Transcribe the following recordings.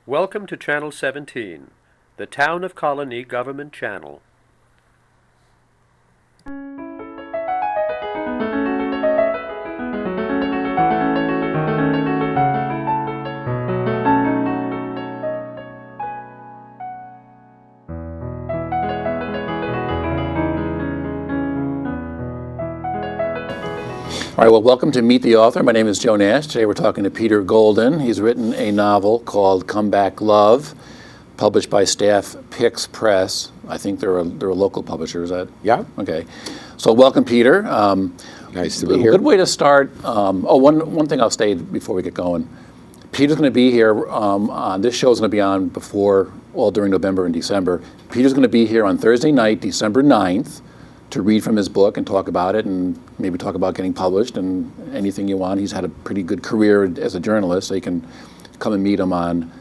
Welcome to Channel 17, the Town of Colonie Government Channel. All right, well, welcome to Meet the Author. My name is Joe Nash. Today we're talking to Peter Golden. He's written a novel called Come Back Love, published by Staff Pix Press. I think they're a local publisher, is that? Yeah. Okay. So welcome, Peter. Nice to be here. Good way to start. One thing I'll say before we get going. Peter's going to be here this show is going to be on all during November and December. Peter's going to be here on Thursday night, December 9th, to read from his book and talk about it and maybe talk about getting published and anything you want. He's had a pretty good career as a journalist, so you can come and meet him on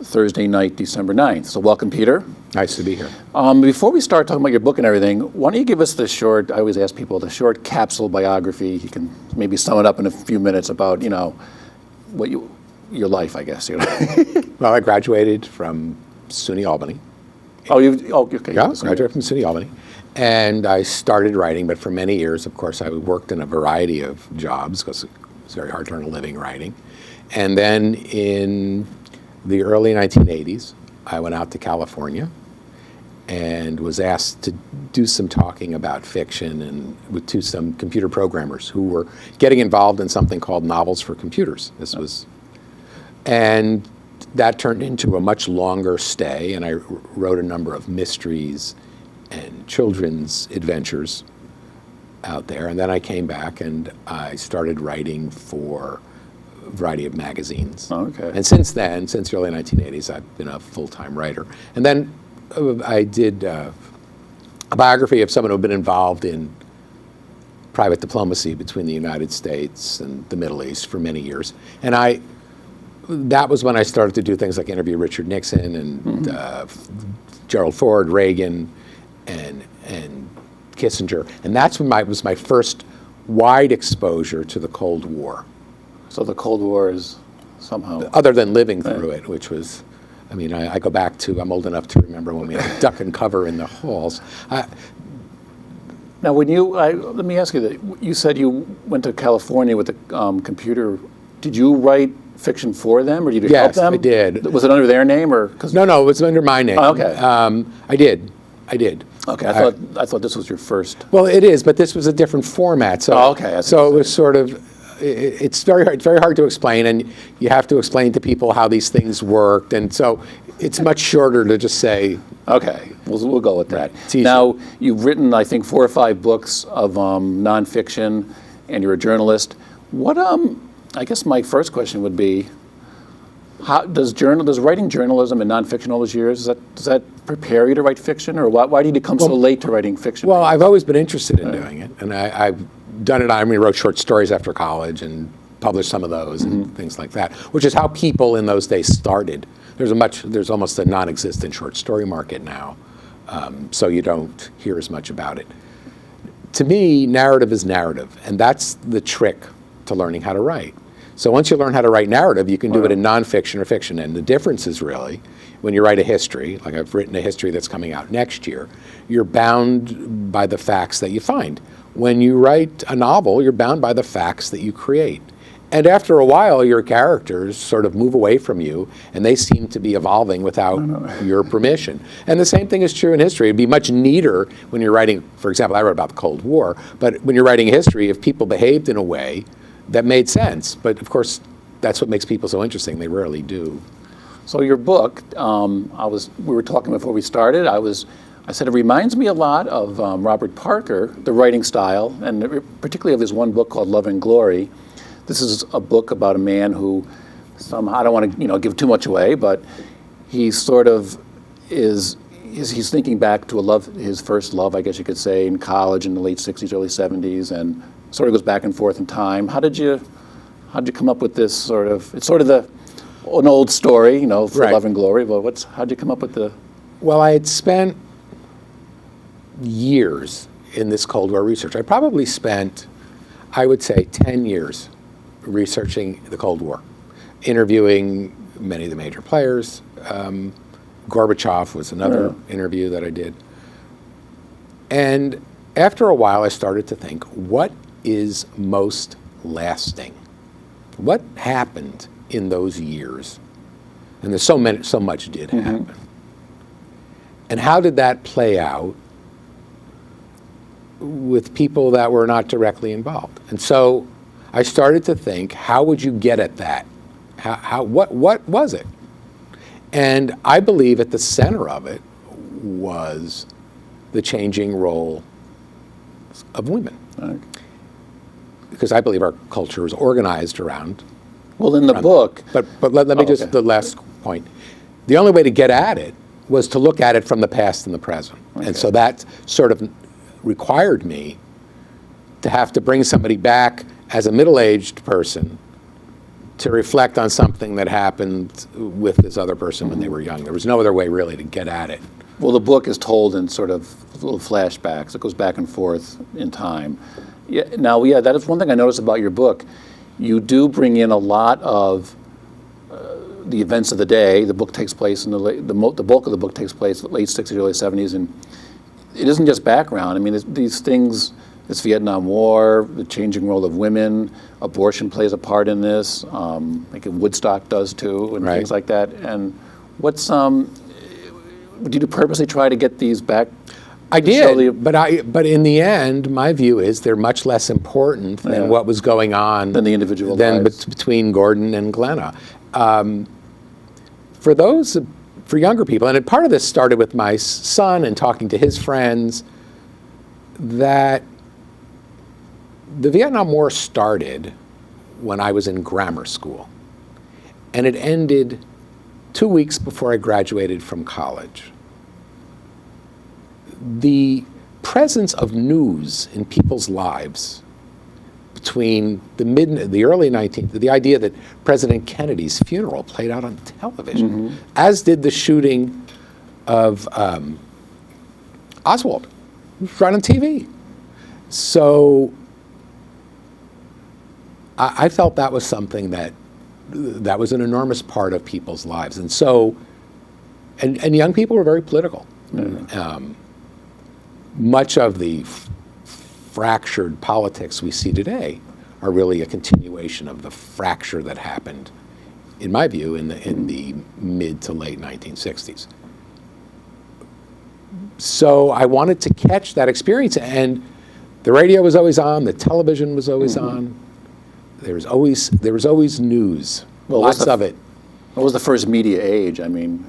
Thursday night, December 9th. So welcome, Peter. Nice to be here. Before we start talking about your book and everything, why don't you give us I always ask people, the short capsule biography. You can maybe sum it up in a few minutes about, your life, I guess. Well, I graduated from SUNY Albany. Okay. Yeah, I graduated from SUNY Albany. And I started writing, but for many years, of course, I worked in a variety of jobs because it's very hard to earn a living writing. And then in the early 1980s, I went out to California and was asked to do some talking about fiction and to some computer programmers who were getting involved in something called Novels for Computers. And that turned into a much longer stay, and I wrote a number of mysteries and children's adventures out there. And then I came back and I started writing for a variety of magazines. Okay. And since then, since the early 1980s, I've been a full-time writer. And then I did a biography of someone who had been involved in private diplomacy between the United States and the Middle East for many years. And that was when I started to do things like interview Richard Nixon and Gerald Ford, Reagan, and Kissinger. And that's when was my first wide exposure to the Cold War. So the Cold War is somehow... Other than living through it, which was, I go back to, I'm old enough to remember when we had duck and cover in the halls. Now, let me ask you that. You said you went to California with the computer. Did you write fiction for them, or did you help them? Yes, I did. Was it under their name, or? No, it was under my name. Oh, okay. I did. Okay, I thought this was your first. Well, it is, but this was a different format. So, okay. So it was sort of, it's very hard to explain, and you have to explain to people how these things worked, and so it's much shorter to just say. Okay, we'll go with that. Right. Now, you've written, I think, 4 or 5 books of nonfiction, and you're a journalist. What, I guess my first question would be, how does writing journalism and nonfiction all those years, does that prepare you to write fiction, or why did you come so late to writing fiction? Well, I've always been interested in doing it, and I've done it. I wrote short stories after college and published some of those and things like that, which is how people in those days started. There's almost a non-existent short story market now, so you don't hear as much about it. To me, narrative is narrative, and that's the trick to learning how to write. So once you learn how to write narrative, you can do it in nonfiction or fiction. And the difference is really, when you write a history, like I've written a history that's coming out next year, you're bound by the facts that you find. When you write a novel, you're bound by the facts that you create. And after a while, your characters sort of move away from you, and they seem to be evolving without your permission. And the same thing is true in history. It'd be much neater when you're writing, for example, I wrote about the Cold War, but when you're writing history, if people behaved in a way that made sense. But of course, that's what makes people so interesting. They rarely do. So your book, we were talking before we started. I said it reminds me a lot of Robert Parker, the writing style, and particularly of his one book called Love and Glory. This is a book about a man who somehow, I don't want to give too much away, but he sort of he's thinking back to his first love, I guess you could say, in college in the late 60s, early 70s, and sort of goes back and forth in time. How did you come up with this sort of? It's sort of an old story, for Right. Love and Glory. But how did you come up with the? Well, I had spent years in this Cold War research. I probably spent, I would say, 10 years researching the Cold War, interviewing many of the major players. Gorbachev was another interview that I did. And after a while, I started to think, what is most lasting? What happened in those years? And there's so much did happen. And how did that play out with people that were not directly involved? And so I started to think, how would you get at that? What was it? And I believe at the center of it was the changing role of women. Okay. Because I believe our culture is organized around. Well, in the book. But let me just, the last point. The only way to get at it was to look at it from the past and the present. Okay. And so that sort of required me to have to bring somebody back as a middle-aged person to reflect on something that happened with this other person when they were young. There was no other way really to get at it. Well, the book is told in sort of little flashbacks. It goes back and forth in time. Yeah, now, that is one thing I noticed about your book. You do bring in a lot of the events of the day. The book takes place in the bulk of the book takes place late 60s, early 70s, and it isn't just background. I mean, these things, this Vietnam War, the changing role of women, abortion plays a part in this, like Woodstock does too, and things like that. And what's did you purposely try to get these back? I did, but in the end, my view is they're much less important than what was going on than the individual lives. Between Gordon and Glenna. For younger people, and part of this started with my son and talking to his friends, that the Vietnam War started when I was in grammar school, and it ended 2 weeks before I graduated from college. The presence of news in people's lives between the early 19th, the idea that President Kennedy's funeral played out on television, as did the shooting of Oswald, right on TV. So I felt that was something that was an enormous part of people's lives. And so, and young people were very political. Much of the fractured politics we see today are really a continuation of the fracture that happened, in my view, in the mid to late 1960s. So I wanted to catch that experience, and the radio was always on, the television was always on. There was always news, lots of it. What was the first media age? I mean,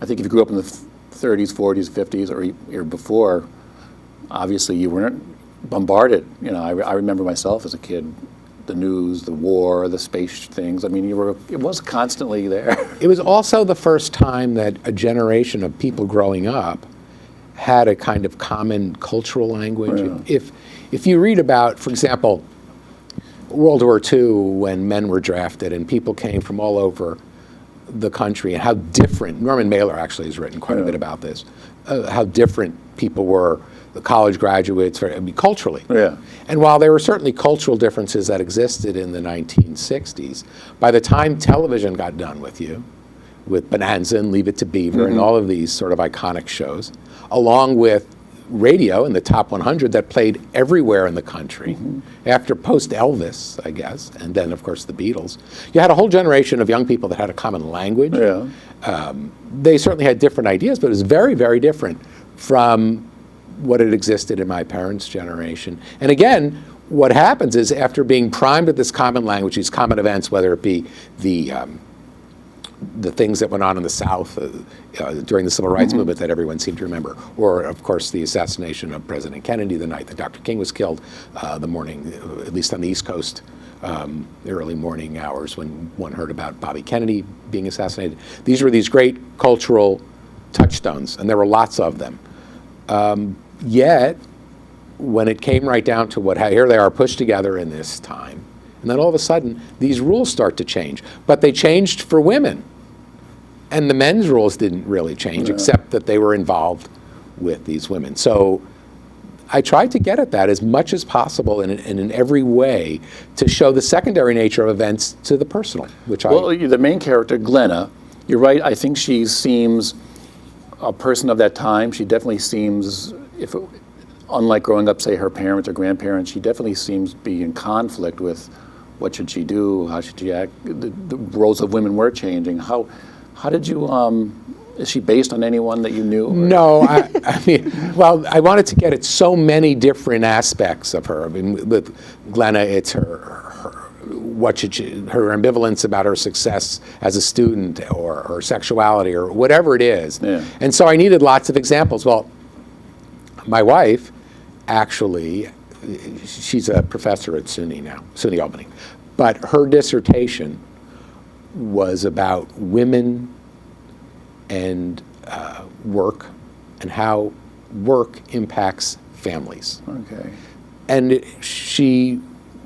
I think if you grew up in the 30s, 40s, 50s, or before, obviously you weren't bombarded. You know, I remember myself as a kid, the news, the war, the space things. I mean, it was constantly there. It was also the first time that a generation of people growing up had a kind of common cultural language. If you read about, for example, World War II, when men were drafted and people came from all over the country, and how different, Norman Mailer actually has written quite a bit about this, how different people were, the college graduates, culturally. And while there were certainly cultural differences that existed in the 1960s, by the time television got done with Bonanza and Leave It to Beaver and all of these sort of iconic shows, along with radio and the top 100 that played everywhere in the country, after post-Elvis, I guess, and then, of course, the Beatles, you had a whole generation of young people that had a common language. They certainly had different ideas, but it was very, very different from what had existed in my parents' generation. And again, what happens is, after being primed with this common language, these common events, whether it be the things that went on in the South during the Civil Rights Movement that everyone seemed to remember, or of course the assassination of President Kennedy the night that Dr. King was killed, the morning, at least on the East Coast, the early morning hours when one heard about Bobby Kennedy being assassinated. These were these great cultural touchstones, and there were lots of them. Yet, when it came right down to here they are pushed together in this time, and then all of a sudden, these rules start to change. But they changed for women. And the men's rules didn't really change, except that they were involved with these women. So I tried to get at that as much as possible and in every way to show the secondary nature of events to the personal, which Well, the main character, Glenna, you're right. I think she seems a person of that time. She definitely seems, unlike growing up, say, her parents or grandparents, she definitely seems to be in conflict with what should she do, how should she act. The roles of women were changing. How did you, is she based on anyone that you knew? No, I mean, well, I wanted to get at so many different aspects of her. I mean, with Glenna, it's her ambivalence about her success as a student or her sexuality or whatever it is. Yeah. And so I needed lots of examples. Well, my wife, actually, she's a professor at SUNY now, SUNY Albany, but her dissertation was about women and work and how work impacts families. Okay. And she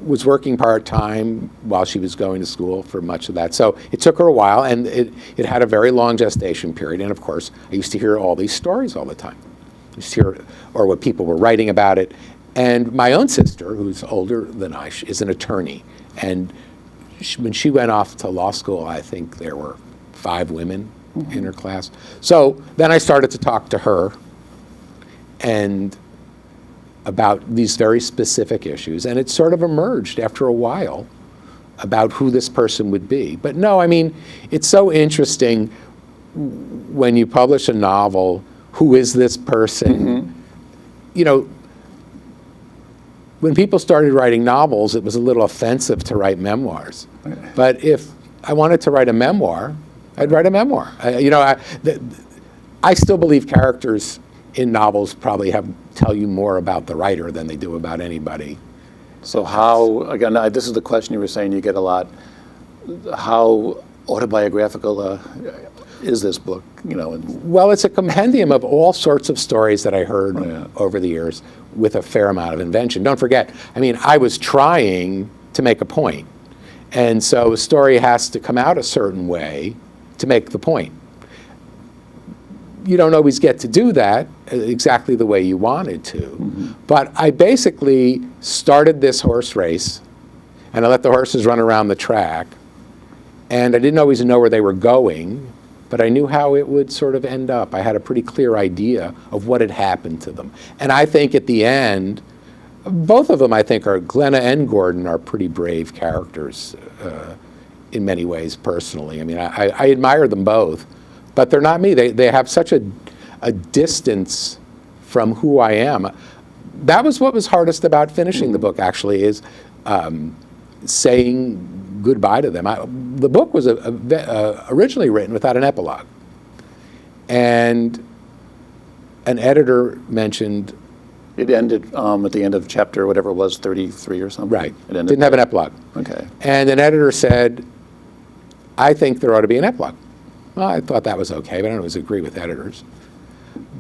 was working part-time while she was going to school for much of that. So it took her a while, and it had a very long gestation period. And of course, I used to hear all these stories all the time. I used to hear, or what people were writing about it. And my own sister, who's older than I, is an attorney. And when she went off to law school, I think there were 5 women in her class. So then I started to talk to her and about these very specific issues, and it sort of emerged after a while about who this person would be. But no, I mean, it's so interesting when you publish a novel, who is this person? You know, when people started writing novels, it was a little offensive to write memoirs. But if I wanted to write a memoir, I'd write a memoir. I still believe characters in novels probably tell you more about the writer than they do about anybody. So how, again, this is the question you were saying you get a lot, how autobiographical is this book? You know, Well, it's a compendium of all sorts of stories that I heard over the years with a fair amount of invention. Don't forget, I mean, I was trying to make a point. And so a story has to come out a certain way to make the point. You don't always get to do that exactly the way you wanted to. But I basically started this horse race, and I let the horses run around the track, and I didn't always know where they were going, but I knew how it would sort of end up. I had a pretty clear idea of what had happened to them. And I think at the end, both of them, I think, Glenna and Gordon are pretty brave characters in many ways personally. I mean, I admire them both. But they're not me. They have such a distance from who I am. That was what was hardest about finishing the book, actually, is saying goodbye to them. The book was originally written without an epilogue. And an editor mentioned... It ended at the end of chapter, whatever it was, 33 or something? Right. It ended Didn't have an epilogue. Okay. And an editor said, I think there ought to be an epilogue. Well, I thought that was okay, but I don't always agree with editors.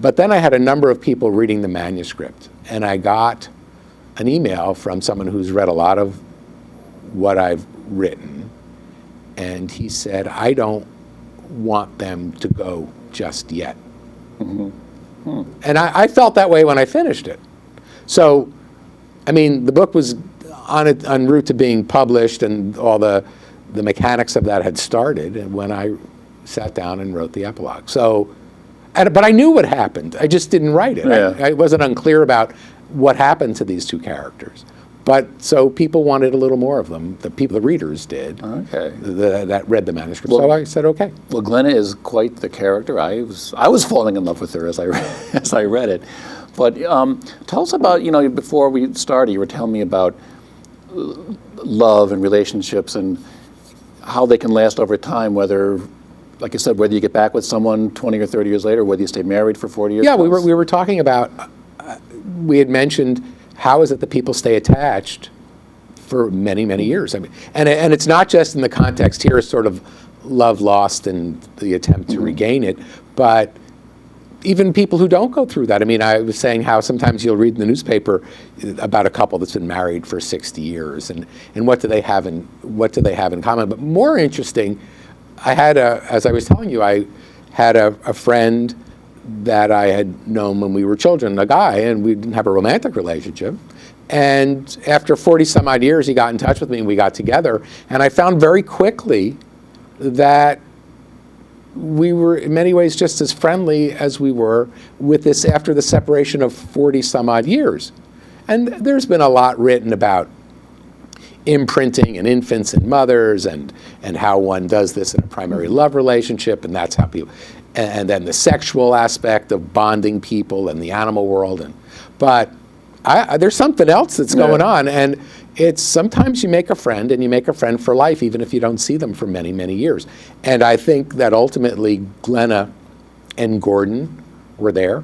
But then I had a number of people reading the manuscript, and I got an email from someone who's read a lot of what I've written, and he said, I don't want them to go just yet. And I felt that way when I finished it. So, I mean, the book was en route to being published, and all the mechanics of that had started, and when I sat down and wrote the epilogue. So, but I knew what happened. I just didn't write it. Yeah. I wasn't unclear about what happened to these 2 characters. But so people wanted a little more of them. The readers did. Okay. That read the manuscript. Well, so I said, okay. Well, Glenna is quite the character. I was falling in love with her as I read it. But tell us about, before we started, you were telling me about love and relationships and how they can last over time, whether, like I said, whether you get back with someone 20 or 30 years later, whether you stay married for 40 years. Yeah, we were talking about, we had mentioned how is it that people stay attached for many, many years. I mean, and it's not just in the context here, sort of love lost and the attempt to regain it, but even people who don't go through that. I mean, I was saying how sometimes you'll read in the newspaper about a couple that's been married for 60 years, and what do they have in common? But more interesting, as I was telling you, I had a friend that I had known when we were children, a guy, and we didn't have a romantic relationship. And after 40 some odd years, he got in touch with me and we got together. And I found very quickly that we were in many ways just as friendly as we were with this after the separation of 40 some odd years. And there's been a lot written about imprinting and infants and mothers and how one does this in a primary love relationship, and that's how people, and then the sexual aspect of bonding people and the animal world. But there's something else that's going on, and it's sometimes you make a friend, and you make a friend for life, even if you don't see them for many, many years. And I think that ultimately Glenna and Gordon were there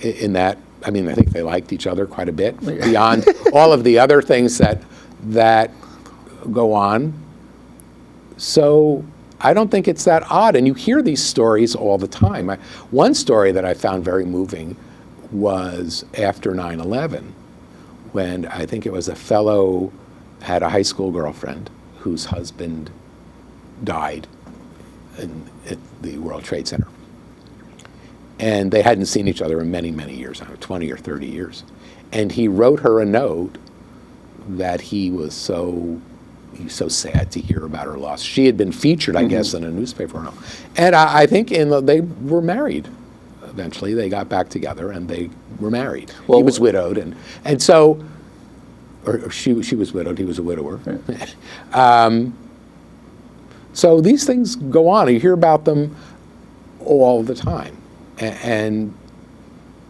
in that. I mean, I think they liked each other quite a bit, beyond all of the other things that go on. So I don't think it's that odd. And you hear these stories all the time. One story that I found very moving was after 9/11, when I think it was a fellow had a high school girlfriend whose husband died at the World Trade Center. And they hadn't seen each other in many, many years, 20 or 30 years. And he wrote her a note that he was so sad to hear about her loss. She had been featured, I guess, in a newspaper. And I think they were married. Eventually, they got back together and they were married. Well, he was widowed, and so, or she was widowed. He was a widower. So these things go on. You hear about them all the time, and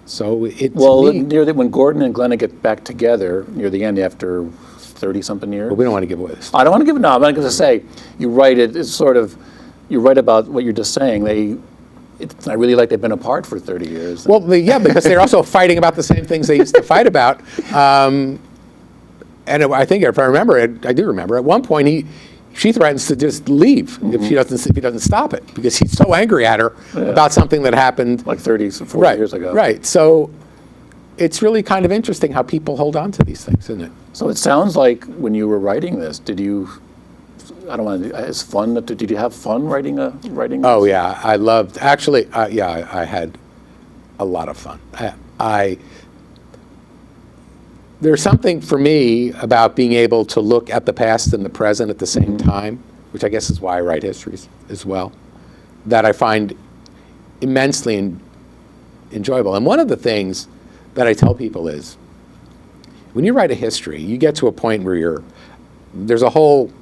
so it's when Gordon and Glenna get back together near the end after 30-something years. But we don't want to give away this. I don't want to give it. No, I'm not going to say. You write it. It's sort of. You write about what you're just saying. It's not really like they've been apart for 30 years. Well, because they're also fighting about the same things they used to fight about. And I think, if I remember it, I do remember, at one point she threatens to just leave if he doesn't stop it, because he's so angry at her about something that happened like 30, 40 years ago. Right. So it's really kind of interesting how people hold on to these things, isn't it? So it sounds like when you were writing this, I don't want to. It's fun. Did you have fun writing? Oh yeah, I loved. Actually, I had a lot of fun. There's something for me about being able to look at the past and the present at the same time, which I guess is why I write histories as well, that I find immensely enjoyable. And one of the things that I tell people is, when you write a history, you get to a point where there's a whole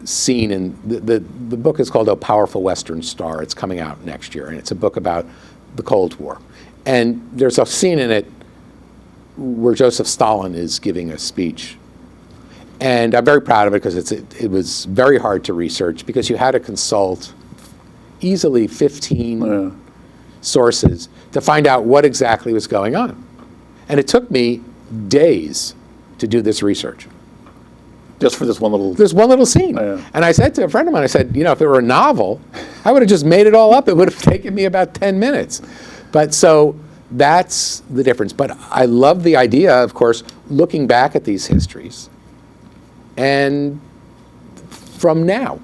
scene, and the book is called A Powerful Western Star. It's coming out next year, and it's a book about the Cold War. And there's a scene in it where Joseph Stalin is giving a speech. And I'm very proud of it, because it was very hard to research, because you had to consult easily 15 sources to find out what exactly was going on. And it took me days to do this research. Just for this one little scene. And I said to a friend of mine, I said, if it were a novel, I would have just made it all up. It would have taken me about 10 minutes. But so that's the difference. But I love the idea, of course, looking back at these histories. And from now,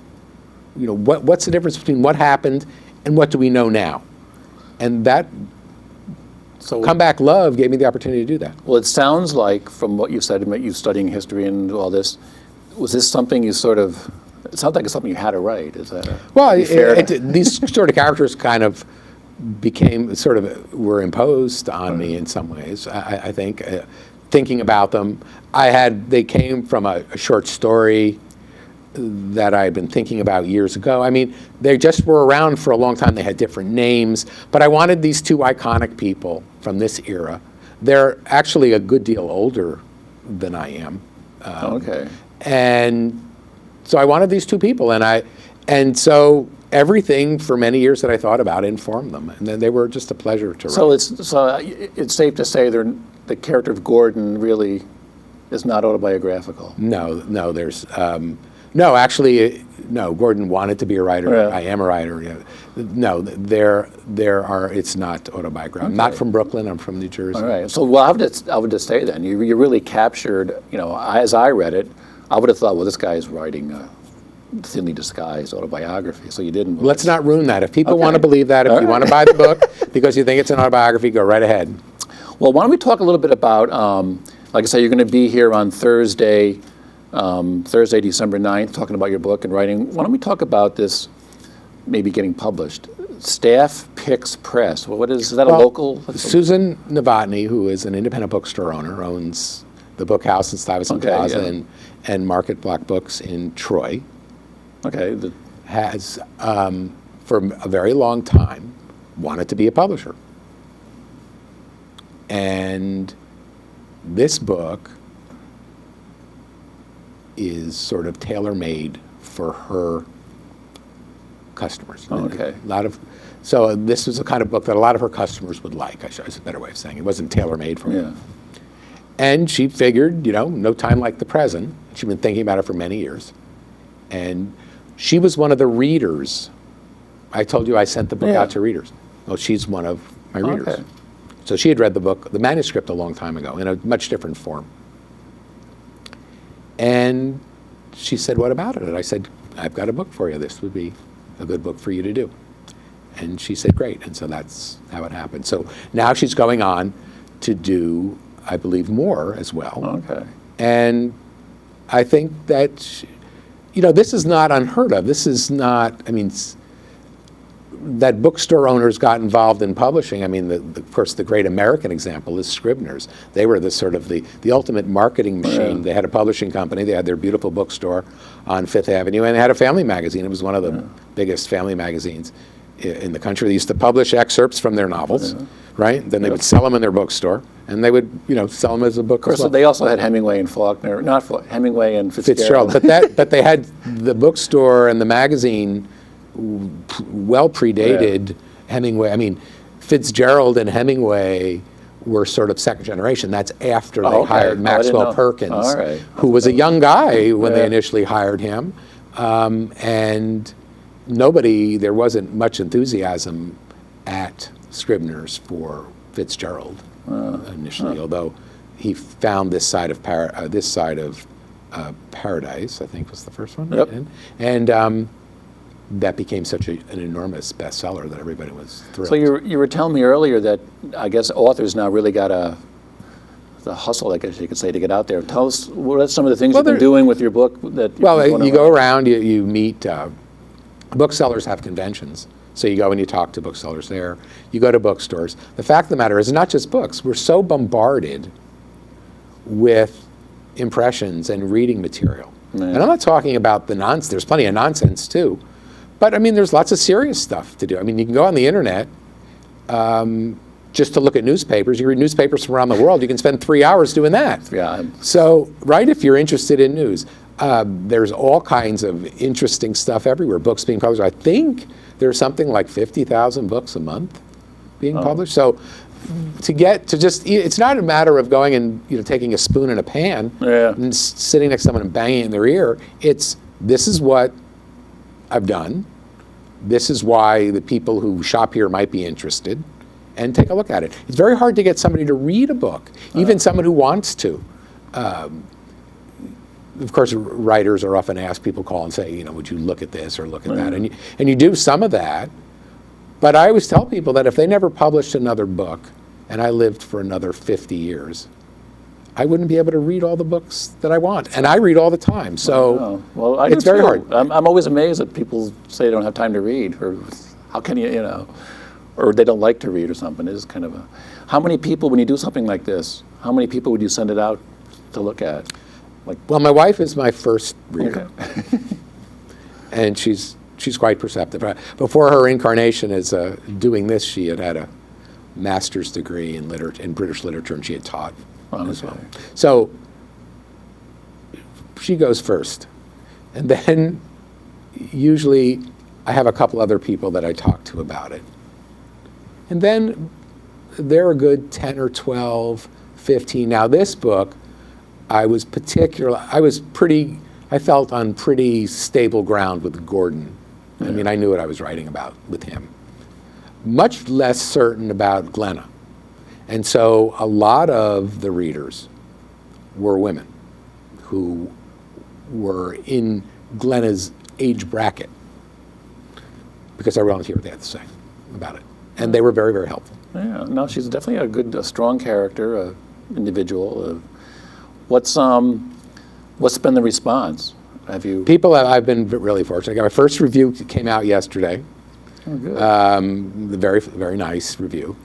what's the difference between what happened and what do we know now? And that Comeback Love gave me the opportunity to do that. Well, it sounds like, from what you said about you studying history and all this, was this something you sort of, it sounds like it's something you had to write. Is that these sort of characters kind of were imposed on me in some ways, I think, thinking about them. They came from a short story that I had been thinking about years ago. I mean, they just were around for a long time. They had different names, but I wanted these two iconic people from this era. They're actually a good deal older than I am. Okay. And so I wanted these two people, and so everything for many years that I thought about informed them, and then they were just a pleasure to write. So it's safe to say the character of Gordon really is not autobiographical. No, there's. No, actually, no. Gordon wanted to be a writer. Yeah. I am a writer. Yeah. No, it's not autobiographical. I'm not from Brooklyn. I'm from New Jersey. All right. So, I would just say then, you really captured. As I read it, I would have thought, well, this guy is writing thinly disguised autobiography, so you didn't. Let's not ruin that. If people Okay. want to believe that, if All you want right. to buy the book because you think it's an autobiography, go right ahead. Well, why don't we talk a little bit about, like I said, you're going to be here on Thursday, December 9th, talking about your book and writing. Why don't we talk about this maybe getting published? Staff Picks Press. Well, is that a local? Susan Novotny, who is an independent bookstore owner, owns the Book House in Stuyvesant Plaza yeah. and Market Block Books in Troy. Okay. Has, for a very long time, wanted to be a publisher. And this book is sort of tailor-made for her customers. Okay. So this was the kind of book that a lot of her customers would like. That's a better way of saying it. It wasn't tailor-made for them. Yeah. And she figured, no time like the present. She'd been thinking about it for many years. And she was one of the readers. I told you I sent the book out to readers. Well, she's one of my readers. Okay. So she had read the book, the manuscript, a long time ago in a much different form. And she said, what about it? And I said, I've got a book for you. This would be a good book for you to do. And she said, great. And so that's how it happened. So now she's going on to do, I believe, more as well. Okay. And I think that, this is not unheard of. This is not, that bookstore owners got involved in publishing. Of course, the great American example is Scribner's. They were the sort of the ultimate marketing machine. Yeah. They had a publishing company. They had their beautiful bookstore on Fifth Avenue, and they had a family magazine. It was one of the biggest family magazines in the country. They used to publish excerpts from their novels, right? Then they would sell them in their bookstore, and they would, sell them as a book. Of course, as well. they also had Hemingway and Faulkner, Hemingway and Fitzgerald. But they had the bookstore and the magazine well predated Hemingway. Fitzgerald and Hemingway were sort of second generation. That's after they hired Maxwell Perkins, who was a young guy when they initially hired him. And there wasn't much enthusiasm at Scribner's for Fitzgerald initially, although he found this side of Paradise, I think was the first one. Yep. And that became such an enormous bestseller that everybody was thrilled. So you were telling me earlier that I guess authors now really got the hustle, I guess you could say, to get out there. Tell us, what are some of the things you've been doing with your book? You go around, you meet, booksellers have conventions. So you go and you talk to booksellers there. You go to bookstores. The fact of the matter is, not just books. We're so bombarded with impressions and reading material. And I'm not talking about the nonsense. There's plenty of nonsense too. But there's lots of serious stuff to do. You can go on the internet just to look at newspapers. You read newspapers from around the world. You can spend 3 hours doing that. Yeah. So, right, if you're interested in news, there's all kinds of interesting stuff everywhere. Books being published. I think there's something like 50,000 books a month being published. So, it's not a matter of going and taking a spoon and a pan and sitting next to someone and banging it in their ear. This is what I've done. This is why the people who shop here might be interested, and take a look at it. It's very hard to get somebody to read a book, even someone who wants to. Of course, writers are often asked, people call and say, would you look at this or look at that? And you do some of that, but I always tell people that if they never published another book, and I lived for another 50 years, I wouldn't be able to read all the books that I want. And I read all the time, so it's very hard. I'm always amazed that people say they don't have time to read, or how can or they don't like to read or something. It's kind of how many people, when you do something like this, how many people would you send it out to look at? Well, my wife is my first reader. Okay. And she's quite perceptive. Before her incarnation as doing this, she had a master's degree in British literature, and she had taught as well. So she goes first. And then usually I have a couple other people that I talk to about it. And then there are a good 10 or 12, 15. Now this book, I felt on pretty stable ground with Gordon. I knew what I was writing about with him. Much less certain about Glenna. And so a lot of the readers were women who were in Glenna's age bracket because I wanted to hear what they had to say about it. And they were very, very helpful. Yeah, no, she's definitely a strong character, a individual. What's been the response? Have you? I've been really fortunate. I got my first review came out yesterday. Oh, good. Very, very nice review.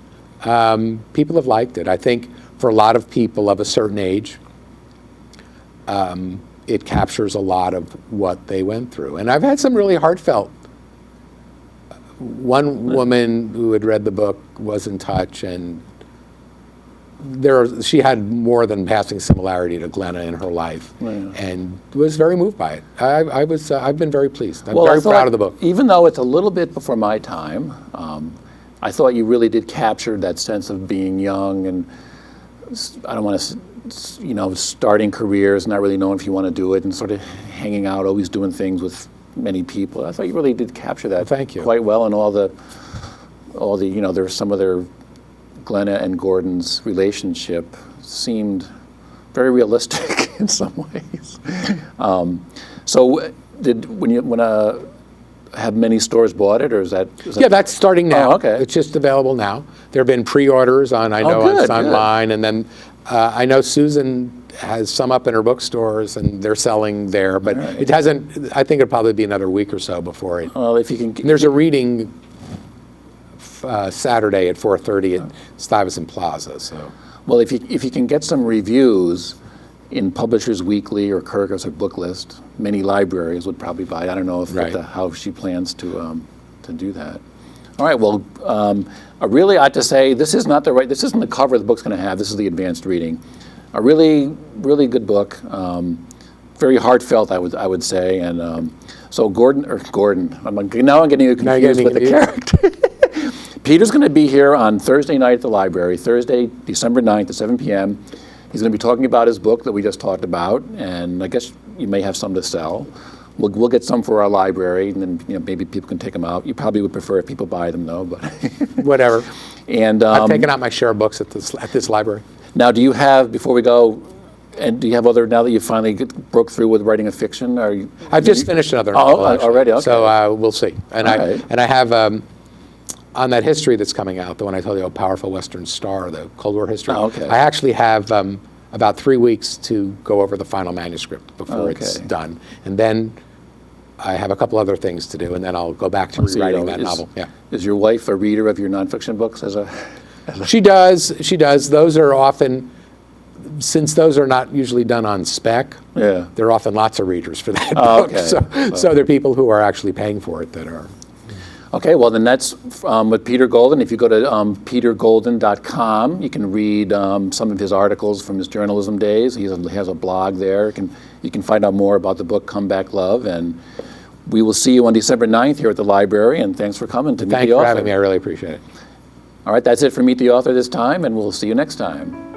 People have liked it. I think for a lot of people of a certain age, it captures a lot of what they went through. And I've had some really heartfelt. One woman who had read the book was in touch, and she had more than passing similarity to Glenna in her life, and was very moved by it. I've been very pleased. I'm very proud of the book. Even though it's a little bit before my time, I thought you really did capture that sense of being young, and I don't want to, starting careers, not really knowing if you want to do it, and sort of hanging out, always doing things with many people. I thought you really did capture that Thank you. quite well, and all the there was some of their Glenna and Gordon's relationship seemed very realistic in some ways. So have many stores bought it, or is that? Yeah, that's starting now. Oh, okay. It's just available now. There have been pre-orders on online, and then I know Susan has some up in her bookstores, and they're selling there, but it hasn't. I think it'll probably be another week or so before it. Well, if you can. There's a reading Saturday at 4:30 at Stuyvesant Plaza. So. Well, if you can get some reviews in Publishers Weekly or Kirkus or Booklist, many libraries would probably buy it. I don't know how she plans to do that. All right. Well, I really ought to say this isn't the cover the book's going to have. This is the advanced reading. A really, really good book. Very heartfelt, I would say. And so Gordon. I'm getting you confused with the character. Peter's going to be here on Thursday night at the library, Thursday, December 9th at 7 p.m. He's going to be talking about his book that we just talked about, and I guess you may have some to sell. We'll get some for our library, and then maybe people can take them out. You probably would prefer if people buy them, though, but whatever. And I've taken out my share of books at this library. Now, do you have, before we go, and do you have other, now that you finally broke through with writing a fiction? I've just finished another novel, already, okay. So we'll see. And right. I have, on that history that's coming out, the one I told you, A Powerful Western Star, the Cold War history, okay. I actually have about 3 weeks to go over the final manuscript before it's done. And then I have a couple other things to do, and then I'll go back to rewriting that novel. Yeah. Is your wife a reader of your nonfiction books? She does. Those are often, since those are not usually done on spec, there are often lots of readers for that book. Okay. So there are people who are actually paying for it that are. Okay, well then that's with Peter Golden. If you go to petergolden.com, you can read some of his articles from his journalism days. He has a blog there. You can find out more about the book Come Back Love, and we will see you on December 9th here at the library, and thanks for coming to meet the author. Thanks for having me. I really appreciate it. All right, that's it for Meet the Author this time, and we'll see you next time.